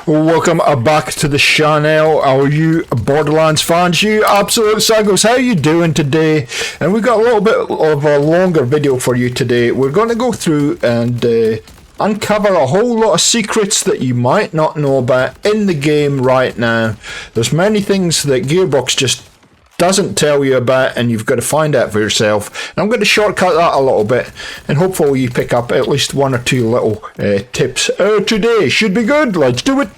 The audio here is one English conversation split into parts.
Welcome back to the channel, all you Borderlands fans, you absolute psychos. How you doing today? And we've got a little bit of a longer video for you today. We're going to go through and uncover a whole lot of secrets that you might not know about in the game right now. There's many things that Gearbox just doesn't tell you about, and you've got to find out for yourself. And I'm going to shortcut that a little bit, and hopefully you pick up at least one or two little tips today. Should be good. Let's do it.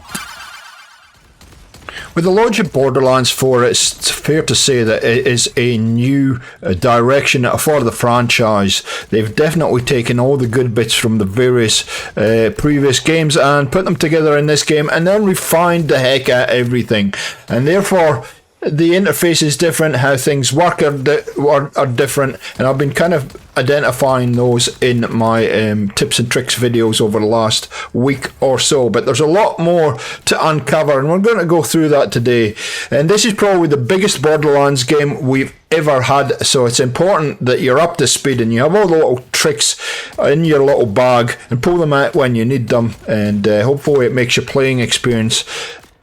With the launch of Borderlands 4, it's fair to say that it is a new direction for the franchise. They've definitely taken all the good bits from the various previous games and put them together in this game, and then refined the heck out of everything. And therefore, the interface is different, how things work are different, and I've been kind of identifying those in my tips and tricks videos over the last week or so. But there's a lot more to uncover, and we're going to go through that today. And this is probably the biggest Borderlands game we've ever had, so it's important that you're up to speed and you have all the little tricks in your little bag and pull them out when you need them, and hopefully it makes your playing experience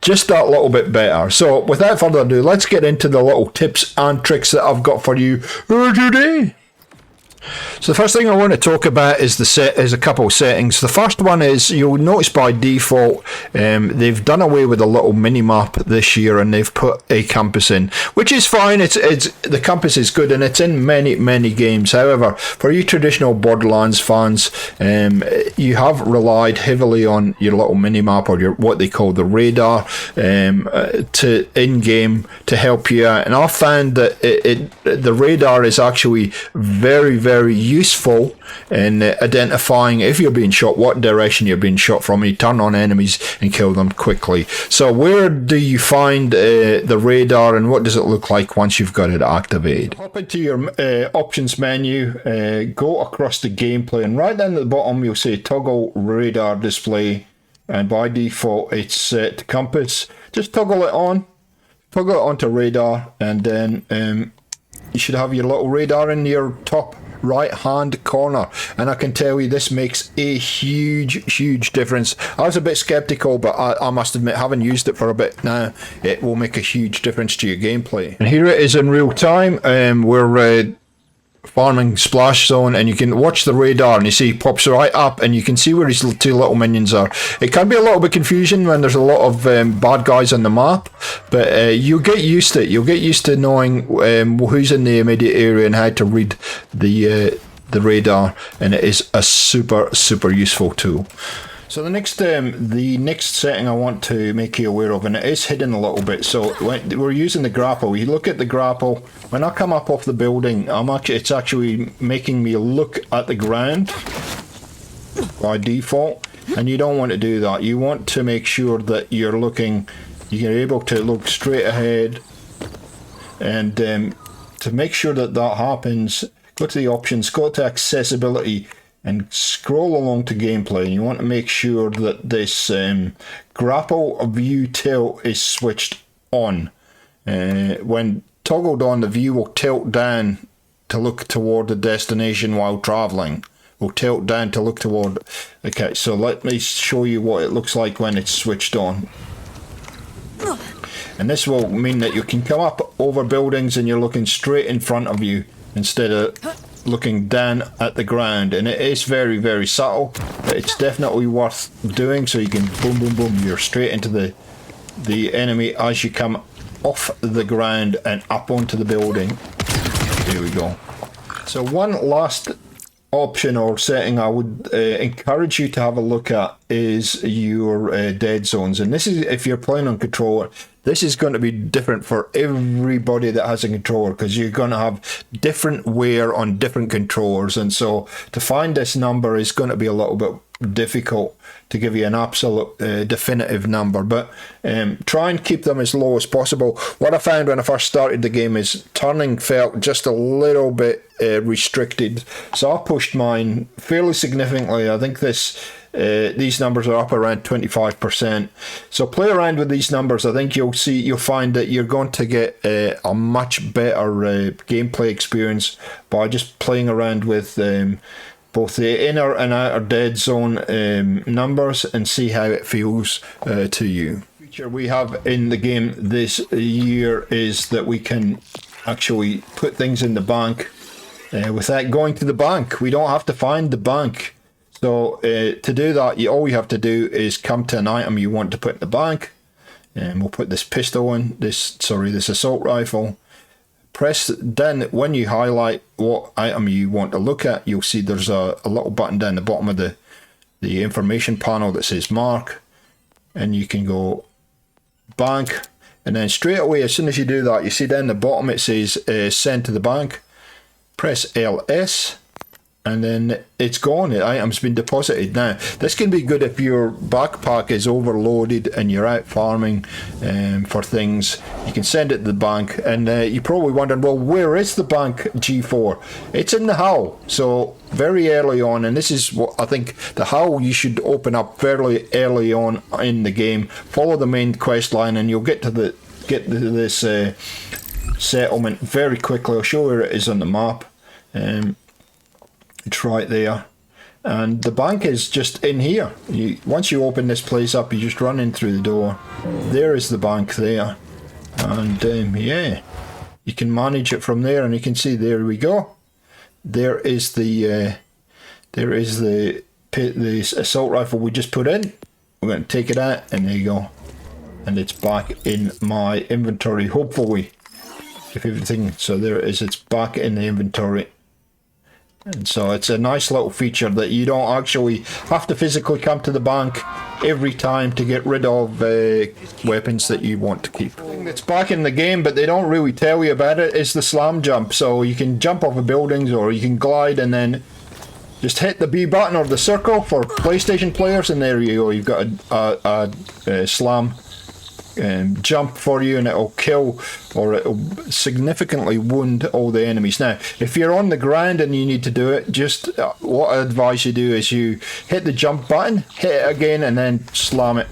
just that little bit better. So without further ado, let's get into the little tips and tricks that I've got for you today. So the first thing I want to talk about is a couple of settings. The first one is, you'll notice by default they've done away with a little mini map this year, and they've put a compass in, which is fine. It's the compass is good, and it's in many games. However, for you traditional Borderlands fans, you have relied heavily on your little mini map, or your what they call the radar, to in game to help you out. And I found that the radar is actually very useful in identifying if you're being shot, what direction you're being shot from. You turn on enemies and kill them quickly. So where do you find the radar, and what does it look like once you've got it activated? Hop into your options menu, go across the gameplay, and right down at the bottom you'll say toggle radar display, and by default it's set to compass. Just toggle it onto radar, and then you should have your little radar in your top right hand corner, and I can tell you this makes a huge difference. I was a bit skeptical, but I must admit, having used it for a bit now, it will make a huge difference to your gameplay. And here it is in real time. We're farming Splash Zone, and you can watch the radar, and you see he pops right up, and you can see where his two little minions are. It can be a little bit confusing when there's a lot of bad guys on the map, but you'll get used to it. You'll get used to knowing who's in the immediate area and how to read the radar, and it is a super useful tool. So the next setting I want to make you aware of, and it is hidden a little bit. So when we're using the grapple, you look at the grapple. When I come up off the building, it's actually making me look at the ground by default, and you don't want to do that. You want to make sure that you're able to look straight ahead, and to make sure that happens, go to the options, go to accessibility, and scroll along to gameplay, and you want to make sure that this grapple view tilt is switched on. When toggled on, the view will tilt down to look toward the destination while traveling. Will tilt down to look toward. Okay, so let me show you what it looks like when it's switched on. And this will mean that you can come up over buildings and you're looking straight in front of you instead of looking down at the ground. And it is very subtle, but it's definitely worth doing, so you can boom, you're straight into the enemy as you come off the ground and up onto the building. There we go. So one last option or setting I would encourage you to have a look at is your dead zones. And this is, if you're playing on controller, this is going to be different for everybody that has a controller, because you're going to have different wear on different controllers, and so to find this number is going to be a little bit difficult to give you an absolute definitive number, but try and keep them as low as possible. What I found when I first started the game is turning felt just a little bit restricted, so I pushed mine fairly significantly. I think these numbers are up around 25%. So play around with these numbers. I think you'll find that you're going to get a much better gameplay experience by just playing around with both the inner and outer dead zone numbers and see how it feels to you. The feature we have in the game this year is that we can actually put things in the bank without going to the bank. We don't have to find the bank. So to do that, all you have to do is come to an item you want to put in the bank. And we'll put this pistol in, this assault rifle. Press down when you highlight what item you want to look at. You'll see there's a little button down the bottom of the information panel that says mark, and you can go bank, and then straight away as soon as you do that, you see down the bottom it says send to the bank. Press LS, and then it's gone. The item's been deposited. Now this can be good if your backpack is overloaded and you're out farming for things. You can send it to the bank, and you're probably wondering, well, where is the bank, G4? It's in the hull, so very early on, and this is what I think the hull you should open up fairly early on in the game. Follow the main quest line and you'll get to this settlement very quickly. I'll show you where it is on the map. It's right there, and the bank is just in here. Once you open this place up, you just run in through the door. There is the bank there, and yeah, you can manage it from there, and you can see there we go. There is the assault rifle we just put in. We're going to take it out, and there you go, and it's back in my inventory. Hopefully, if everything, so there it is. It's back in the inventory. And so it's a nice little feature that you don't actually have to physically come to the bank every time to get rid of weapons that you want to keep. The thing that's back in the game, but they don't really tell you about it, is the slam jump. So you can jump off of buildings, or you can glide and then just hit the B button or the circle for PlayStation players, and there you go. You've got a slam jump for you, and it'll kill, or it'll significantly wound all the enemies. Now if you're on the ground and you need to do it, just what I advise you do is you hit the jump button, hit it again, and then slam it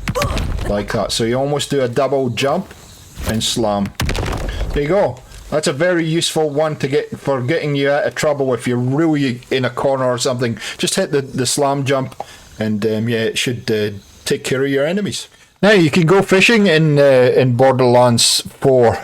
like that. So you almost do a double jump and slam. There you go. That's a very useful one to get for getting you out of trouble if you're really in a corner or something. Just hit the slam jump, and yeah, it should take care of your enemies. Now you can go fishing in Borderlands 4,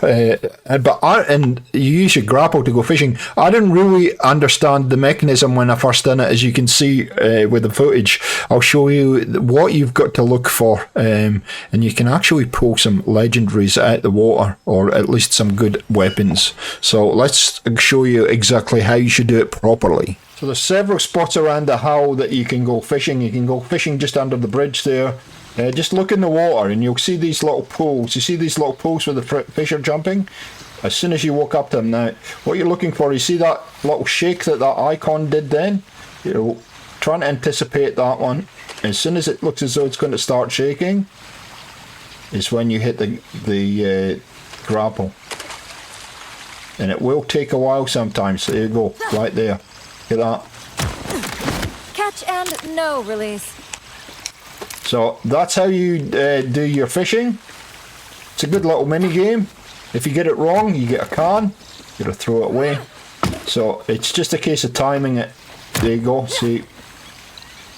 and you use your grapple to go fishing. I didn't really understand the mechanism when I first done it, as you can see with the footage. I'll show you what you've got to look for, and you can actually pull some legendaries out the water, or at least some good weapons. So let's show you exactly how you should do it properly. So there's several spots around the hull that you can go fishing. You can go fishing just under the bridge there. Just look in the water and you'll see these little pools. You see these little pools where the fish are jumping? As soon as you walk up to them now, what you're looking for, you see that little shake that icon did then? You're trying to anticipate that one. As soon as it looks as though it's going to start shaking, is when you hit the grapple. And it will take a while sometimes. There you go, right there. Get that? Catch and no release. So that's how you do your fishing. It's a good little mini game. If you get it wrong, you get a can. You gotta throw it away. So it's just a case of timing it. There you go. See,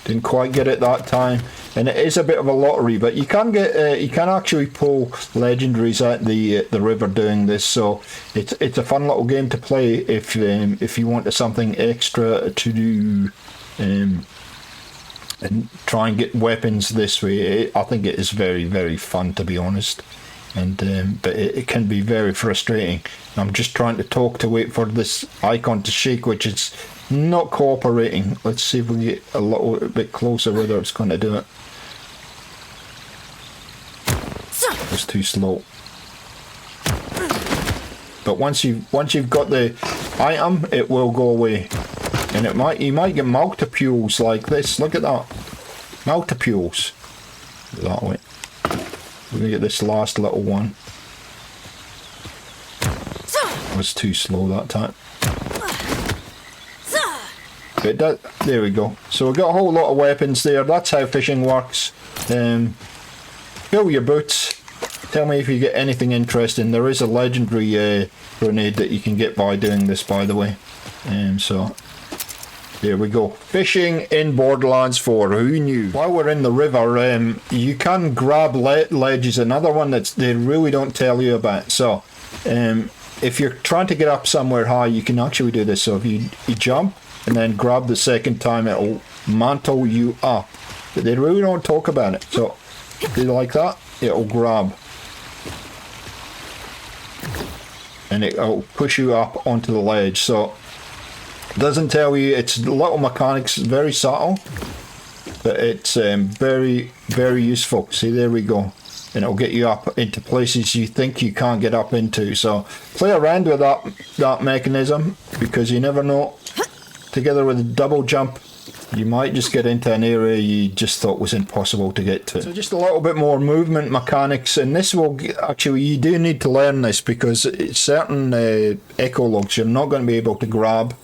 didn't quite get it that time, and it is a bit of a lottery. But you can get, you can actually pull legendaries out the river doing this. So it's a fun little game to play if you want something extra to do. And try and get weapons this way. I think it is very, very fun, to be honest. And but it can be very frustrating. I'm just trying to talk to wait for this icon to shake, which is not cooperating. Let's see if we get a little bit closer whether it's going to do it. It's too slow. But once you've got the item, it will go away. And you might get multiples like this. Look at that. Multiples. That way. We're going to get this last little one. It was too slow that time. But there we go. So we've got a whole lot of weapons there. That's how fishing works. Fill your boots. Tell me if you get anything interesting. There is a legendary grenade that you can get by doing this, by the way. So There we go. Fishing in Borderlands 4. Who knew? While we're in the river, you can grab ledges. Another one that they really don't tell you about. So, if you're trying to get up somewhere high, you can actually do this. So if you jump and then grab the second time, it'll mantle you up. But they really don't talk about it. So, if you like that, it'll grab. And it'll push you up onto the ledge. So, doesn't tell you, it's little mechanics, very subtle, but it's very, very useful. See, there we go. And it'll get you up into places you think you can't get up into. So play around with that mechanism, because you never know. Together with a double jump, you might just get into an area you just thought was impossible to get to. So just a little bit more movement mechanics, and this will actually, you do need to learn this, because it's certain echologs you're not going to be able to grab.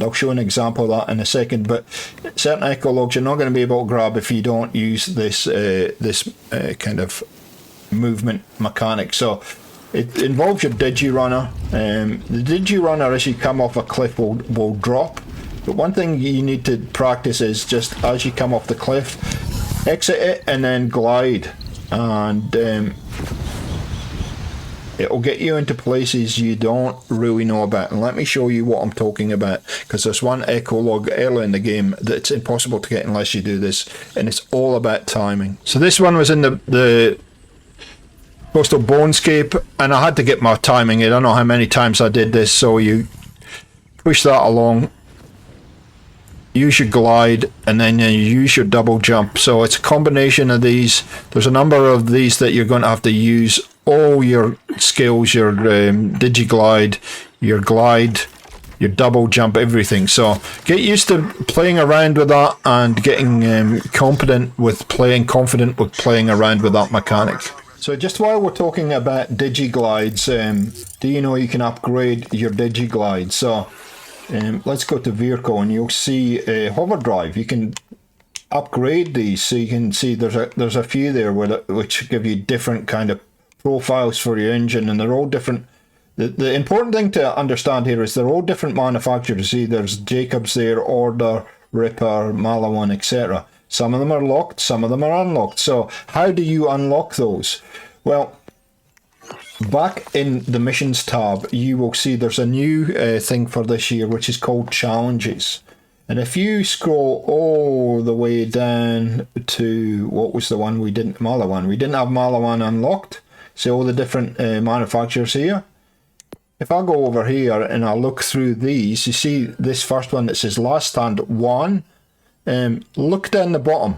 I'll show an example of that in a second, but certain echologs you're not going to be able to grab if you don't use this kind of movement mechanic. So it involves your digi-runner. The digi-runner, as you come off a cliff, will drop. But one thing you need to practice is just as you come off the cliff, exit it and then glide. And it'll get you into places you don't really know about. And let me show you what I'm talking about, because there's one echolog early in the game that's impossible to get unless you do this, and it's all about timing. So this one was in the Coastal Bonescape, and I had to get my timing. I don't know how many times I did this. So you push that along, use your glide, and then you use your double jump. So it's a combination of these. There's a number of these that you're going to have to use all your skills, your digi-glide, your glide, your double jump, everything. So get used to playing around with that and getting confident with playing around with that mechanic. So just while we're talking about digi-glides, do you know you can upgrade your digi-glide? So let's go to vehicle, and you'll see hover drive. You can upgrade these, so you can see there's a few there which give you different kind of profiles for your engine, and they're all different. The important thing to understand here is they're all different manufacturers. See, there's Jacobs there, Order, Ripper, Malawan, etc. Some of them are locked, some of them are unlocked. So how do you unlock those? Well, back in the missions tab, you will see there's a new thing for this year, which is called challenges. And if you scroll all the way down to, what was the one we didn't, Malawan. We didn't have Malawan unlocked. See all the different manufacturers here. If I go over here and I look through these, you see this first one that says Last Stand 1. Look down the bottom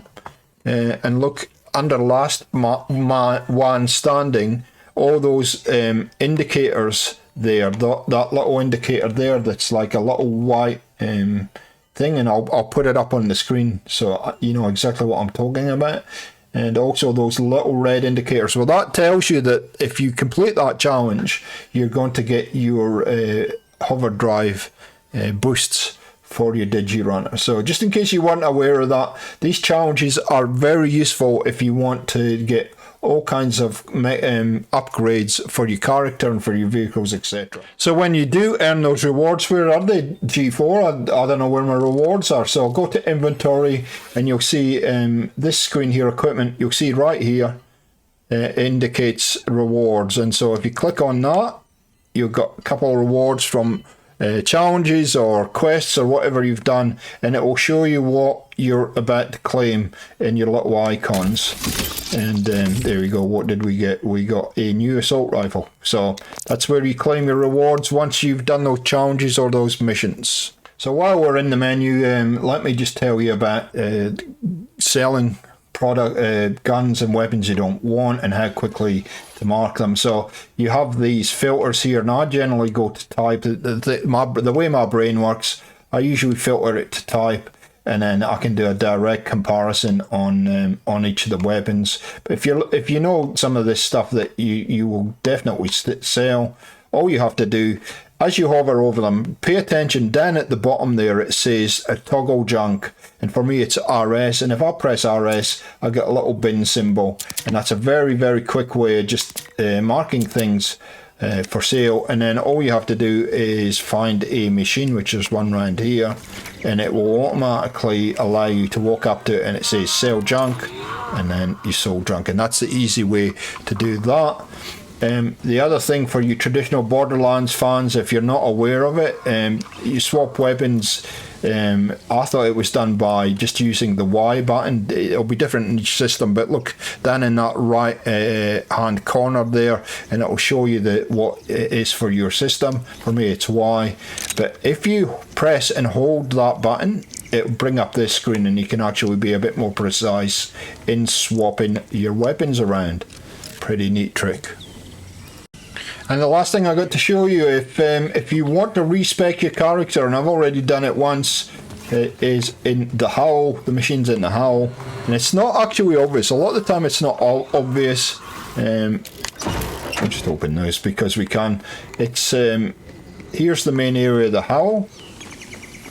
and look under Last One Standing. All those indicators there, that little indicator there that's like a little white thing, and I'll put it up on the screen so you know exactly what I'm talking about. And also those little red indicators. Well, that tells you that if you complete that challenge, you're going to get your hover drive boosts for your digi-runner. So just in case you weren't aware of that, these challenges are very useful if you want to get all kinds of upgrades for your character and for your vehicles, etc. So when you do earn those rewards, where are they, G4? I don't know where my rewards are. So I'll go to inventory, and you'll see this screen here, equipment, you'll see right here indicates rewards. And so if you click on that, you've got a couple of rewards from challenges or quests or whatever you've done, and it will show you what you're about to claim in your little icons. And there we go. What did we get? We got a new assault rifle. So that's where you claim your rewards once you've done those challenges or those missions. So while we're in the menu, let me just tell you about selling product guns and weapons you don't want, and how quickly to mark them. So you have these filters here, and I generally go to type. The way my brain works, I usually filter it to type, and then I can do a direct comparison on each of the weapons. But if you know some of this stuff that you will definitely sell, all you have to do, as you hover over them, pay attention down at the bottom there. It says a toggle junk, and for me it's RS, and if I press RS I get a little bin symbol, and that's a very, very quick way of just marking things for sale, and then all you have to do is find a machine, which is one round here, and it will automatically allow you to walk up to it and it says sell junk, and then you sold junk, and that's the easy way to do that. The other thing for you traditional Borderlands fans, if you're not aware of it, you swap weapons. I thought it was done by just using the Y button. It'll be different in each system, but look down in that right hand corner there, and it will show you what it is for your system. For me it's Y, but if you press and hold that button, it'll bring up this screen, and you can actually be a bit more precise in swapping your weapons around. Pretty neat trick. And the last thing I got to show you, if you want to respec your character, and I've already done it once, is in the hull. The machine's in the hull, and it's not actually obvious. A lot of the time it's not all obvious. I'll just open this because we can. It's here's the main area of the hull.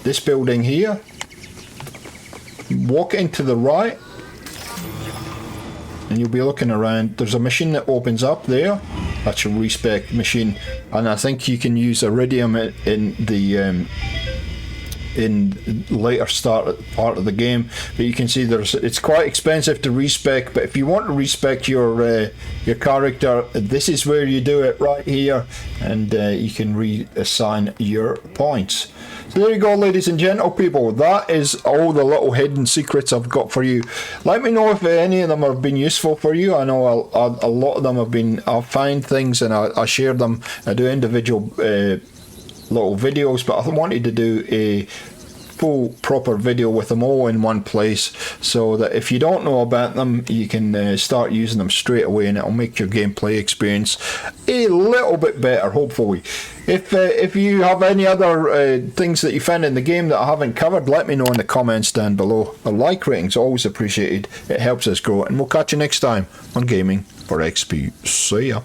This building here. Walk into the right, and you'll be looking around. There's a machine that opens up there. That's a respec machine, and I think you can use iridium in the in later part of the game. But you can see it's quite expensive to respec. But if you want to respec your character, this is where you do it, right here, and you can reassign your points. So there you go, ladies and gentle people. That is all the little hidden secrets I've got for you. Let me know if any of them have been useful for you. I know a lot of them have been. I'll find things and I share them. I do individual little videos, but I wanted to do a full proper video with them all in one place, so that if you don't know about them, you can start using them straight away, and it'll make your gameplay experience a little bit better, hopefully. If you have any other things that you found in the game that I haven't covered, let me know in the comments down below. A like rating's always appreciated. It helps us grow, and we'll catch you next time on Gaming for XP. See ya.